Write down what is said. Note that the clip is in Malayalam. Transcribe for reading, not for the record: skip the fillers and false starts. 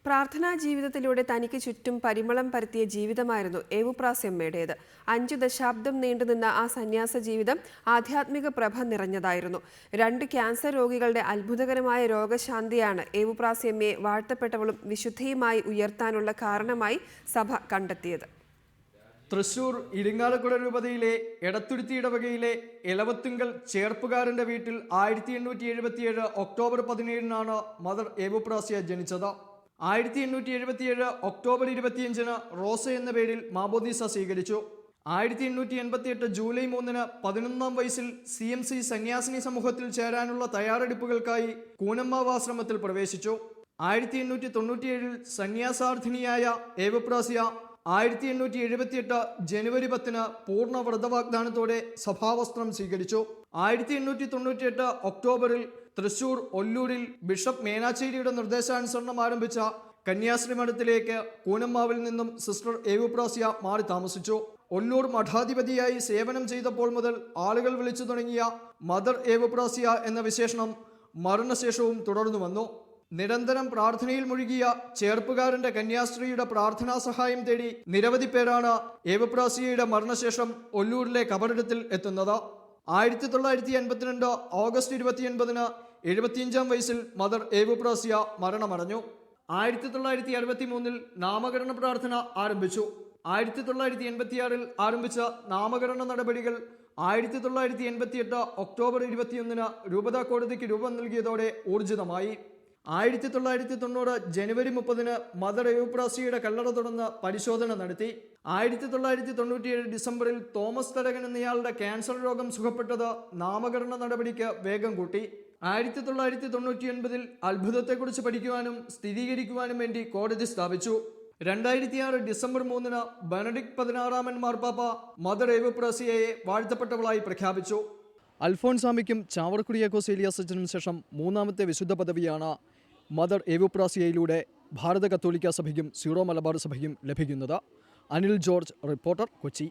പ്രാർത്ഥനാ ജീവിതത്തിലൂടെ തനിക്ക് ചുറ്റും പരിമളം പരത്തിയ ജീവിതമായിരുന്നു ഏവുപ്രാസ്യമ്മയുടേത്. 5 ദശാബ്ദം നീണ്ടുനിന്ന ആ സന്യാസ ജീവിതം ആധ്യാത്മിക പ്രഭ നിറഞ്ഞതായിരുന്നു. 2 ക്യാൻസർ രോഗികളുടെ അത്ഭുതകരമായ രോഗശാന്തിയാണ് ഏവുപ്രാസ്യമ്മയെ വാഴ്ത്തപ്പെട്ടവളും വിശുദ്ധിയുമായി ഉയർത്താനുള്ള കാരണമായി സഭ കണ്ടെത്തിയത്. തൃശൂർ ഇരിങ്ങാലക്കുട രൂപതയിലെ എടത്തുരുത്തി ഇടവകയിലെ എലവത്തുങ്കൽ ചേർപ്പുകാരന്റെ വീട്ടിൽ 1877 ഒക്ടോബർ 17-നാണ് മദർ ഏവുപ്രാസ്യ ജനിച്ചത്. 1877 ഒക്ടോബർ 25-ന് റോസ എന്ന പേരിൽ മാമോദീസ സ്വീകരിച്ചു. 1888 ജൂലൈ 3-ന് 11-ാം വയസ്സിൽ CMC സന്യാസിനി സമൂഹത്തിൽ ചേരാനുള്ള തയ്യാറെടുപ്പുകൾക്കായി കൂനമ്മാവാശ്രമത്തിൽ പ്രവേശിച്ചു. 1897 സന്യാസാർത്ഥിനിയായ ഏവുപ്രാസ്യ 1878 ജനുവരി 10-ന് പൂർണ്ണ വ്രതവാഗ്ദാനത്തോടെ സഭാവസ്ത്രം സ്വീകരിച്ചു. 1898 ഒക്ടോബറിൽ തൃശൂർ ഒല്ലൂരിൽ ബിഷപ്പ് മേനാച്ചേരിയുടെ നിർദ്ദേശാനുസരണം ആരംഭിച്ച കന്യാശ്രീ മഠത്തിലേക്ക് കൂനമ്മാവിൽ നിന്നും സിസ്റ്റർ ഏവുപ്രാസ്യ മാറി താമസിച്ചു. ഒല്ലൂർ മഠാധിപതിയായി സേവനം ചെയ്തപ്പോൾ മുതൽ ആളുകൾ വിളിച്ചു തുടങ്ങിയ മദർ ഏവുപ്രാസ്യ എന്ന വിശേഷണം മരണശേഷവും തുടർന്നു വന്നു. നിരന്തരം പ്രാർത്ഥനയിൽ മുഴുകിയ ചേർപ്പുകാരന്റെ കന്യാസ്ത്രീയുടെ പ്രാർത്ഥനാ സഹായം തേടി നിരവധി പേരാണ് ഏവുപ്രാസ്യയുടെ മരണശേഷം ഒല്ലൂരിലെ കബറിടത്തിൽ എത്തുന്നത്. 1952 ഓഗസ്റ്റ് 29-ന് 75-ാം വയസ്സിൽ മദർ ഏവുപ്രാസ്യ മരണമടഞ്ഞു. 1963-ൽ നാമകരണ പ്രാർത്ഥന ആരംഭിച്ചു. 1986-ൽ ആരംഭിച്ച നാമകരണ നടപടികൾ 1988 ഒക്ടോബർ 21-ന് രൂപതാ കോടതിക്ക് രൂപം നൽകിയതോടെ ഊർജിതമായി. 1990 ജനുവരി 30-ന് മദർ ഏവുപ്രാസ്യയുടെ കല്ലറ തുറന്ന് പരിശോധന നടത്തി. 1997 ഡിസംബറിൽ തോമസ് തരകൻ എന്നയാളുടെ ക്യാൻസർ രോഗം സുഖപ്പെട്ടത് നാമകരണ നടപടിക്ക് വേഗം കൂട്ടി. 1999-ൽ അത്ഭുതത്തെക്കുറിച്ച് പഠിക്കുവാനും സ്ഥിരീകരിക്കുവാനും വേണ്ടി കോടതി സ്ഥാപിച്ചു. 2006 ഡിസംബർ 3-ന് ബെനഡിക്ട് 16-ാമൻ മാർപ്പാപ്പ മദർ ഏവുപ്രാസ്യയെ വാഴ്ത്തപ്പെട്ടവളായി പ്രഖ്യാപിച്ചു. അൽഫോൻസാമയ്ക്കും ചാവറക്കുടിയാക്കോസ് ഏലിയാസച്ചനും ശേഷം 3ാമത്തെ വിശുദ്ധ പദവിയാണ് മദർ ഏവുപ്രാസ്യയിലൂടെ ഭാരത കത്തോലിക്ക സഭയ്ക്കും സീറോ മലബാർ സഭയ്ക്കും ലഭിക്കുന്നത്. Anil George, reporter, Kochi.